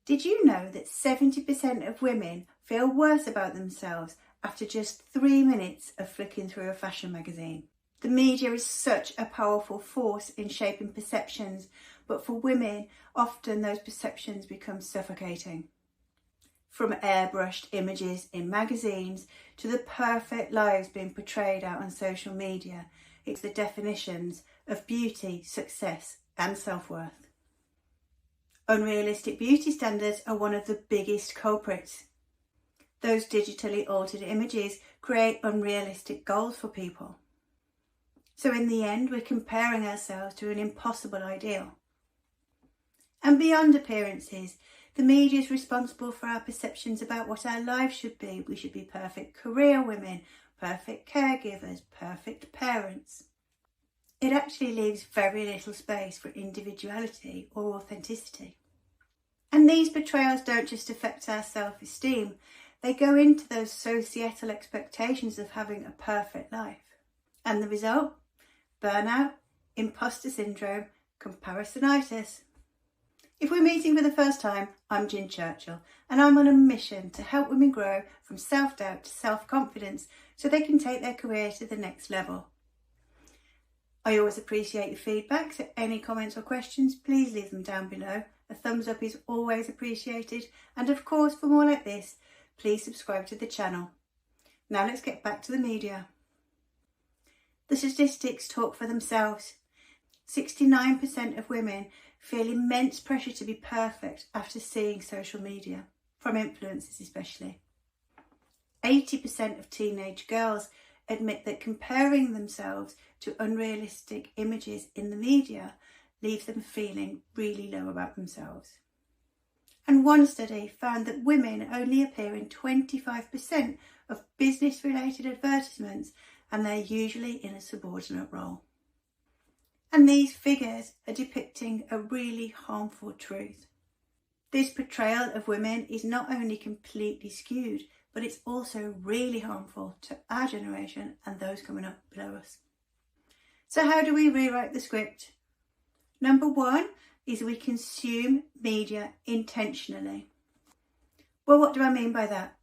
Did you know that 70% of women feel worse about themselves after just 3 minutes of flicking through a fashion magazine? The media is such a powerful force in shaping perceptions, but for women, often those perceptions become suffocating. From airbrushed images in magazines to the perfect lives being portrayed out on social media, it's the definitions of beauty, success, and self-worth. Unrealistic beauty standards are one of the biggest culprits. Those digitally altered images create unrealistic goals for people. So in the end, we're comparing ourselves to an impossible ideal. And beyond appearances, the media is responsible for our perceptions about what our lives should be. We should be perfect career women, perfect caregivers, perfect parents. It actually leaves very little space for individuality or authenticity. And these portrayals don't just affect our self-esteem, they go into those societal expectations of having a perfect life. And the result? Burnout, imposter syndrome, comparisonitis. If we're meeting for the first time, I'm Ginny Churchill, and I'm on a mission to help women grow from self-doubt to self-confidence so they can take their career to the next level. I always appreciate your feedback, so any comments or questions, please leave them down below. A thumbs up is always appreciated, and of course, for more like this, please subscribe to the channel. Now let's get back to the media. The statistics talk for themselves. 69% of women feel immense pressure to be perfect after seeing social media, from influencers especially. 80% of teenage girls admit that comparing themselves to unrealistic images in the media leaves them feeling really low about themselves. And one study found that women only appear in 25% of business-related advertisements, and they're usually in a subordinate role. And these figures are depicting a really harmful truth. This portrayal of women is not only completely skewed, but it's also really harmful to our generation and those coming up below us. So how do we rewrite the script? Number one is we consume media intentionally. Well, what do I mean by that?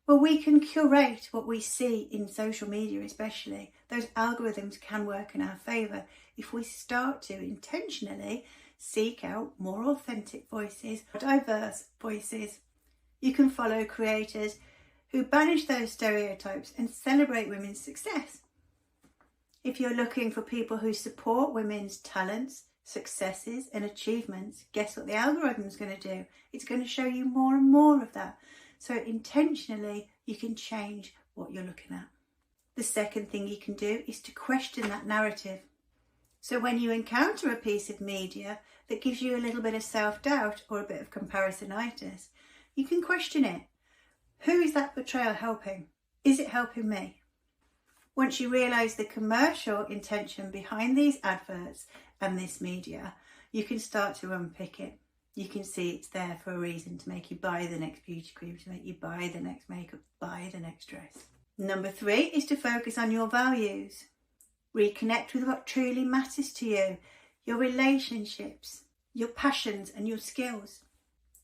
Well, we can curate what we see in social media especially. Those algorithms can work in our favour if we start to intentionally seek out more authentic voices, diverse voices. You can follow creators who banish those stereotypes and celebrate women's success. If you're looking for people who support women's talents, successes and achievements, guess what the algorithm's going to do? It's going to show you more and more of that. So intentionally, you can change what you're looking at. The second thing you can do is to question that narrative. So when you encounter a piece of media that gives you a little bit of self-doubt or a bit of comparisonitis, you can question it. Who is that portrayal helping? Is it helping me? Once you realise the commercial intention behind these adverts and this media, you can start to unpick it. You can see it's there for a reason, to make you buy the next beauty cream, to make you buy the next makeup, buy the next dress. Number three is to focus on your values. Reconnect with what truly matters to you, your relationships, your passions and your skills.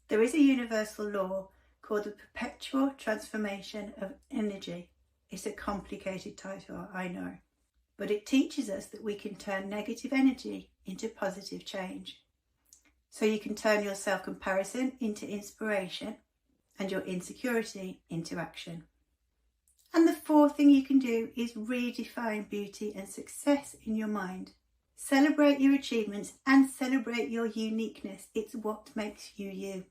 There is a universal law called the perpetual transformation of energy. It's a complicated title, I know, but it teaches us that we can turn negative energy into positive change. So you can turn your self-comparison into inspiration and your insecurity into action. And the fourth thing you can do is redefine beauty and success in your mind. Celebrate your achievements and celebrate your uniqueness. It's what makes you you.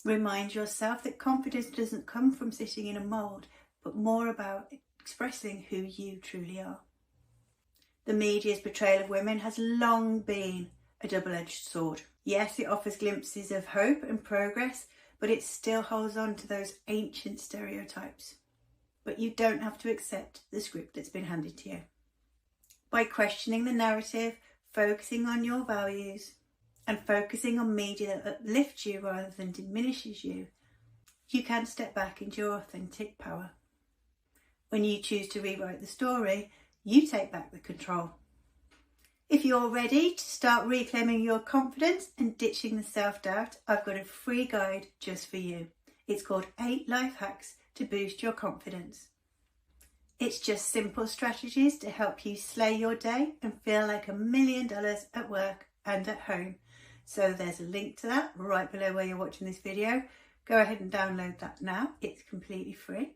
Remind yourself that confidence doesn't come from sitting in a mould, but more about expressing who you truly are. The media's portrayal of women has long been a double-edged sword. Yes, it offers glimpses of hope and progress, but it still holds on to those ancient stereotypes. But you don't have to accept the script that's been handed to you. By questioning the narrative, focusing on your values, and focusing on media that uplifts you rather than diminishes you, you can step back into your authentic power. When you choose to rewrite the story, you take back the control. If you're ready to start reclaiming your confidence and ditching the self-doubt, I've got a free guide just for you. It's called 8 Life Hacks to Boost Your Confidence. It's just simple strategies to help you slay your day and feel like $1 million at work and at home. So there's a link to that right below where you're watching this video. Go ahead and download that now. It's completely free.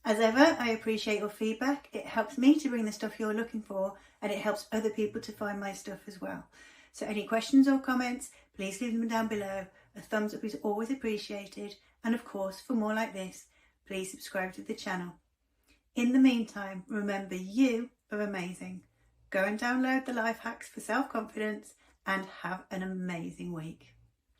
As ever, I appreciate your feedback. It helps me to bring the stuff you're looking for, and it helps other people to find my stuff as well. So any questions or comments, please leave them down below. A thumbs up is always appreciated. And of course, for more like this, please subscribe to the channel. In the meantime, remember you are amazing. Go and download the life hacks for self-confidence and have an amazing week.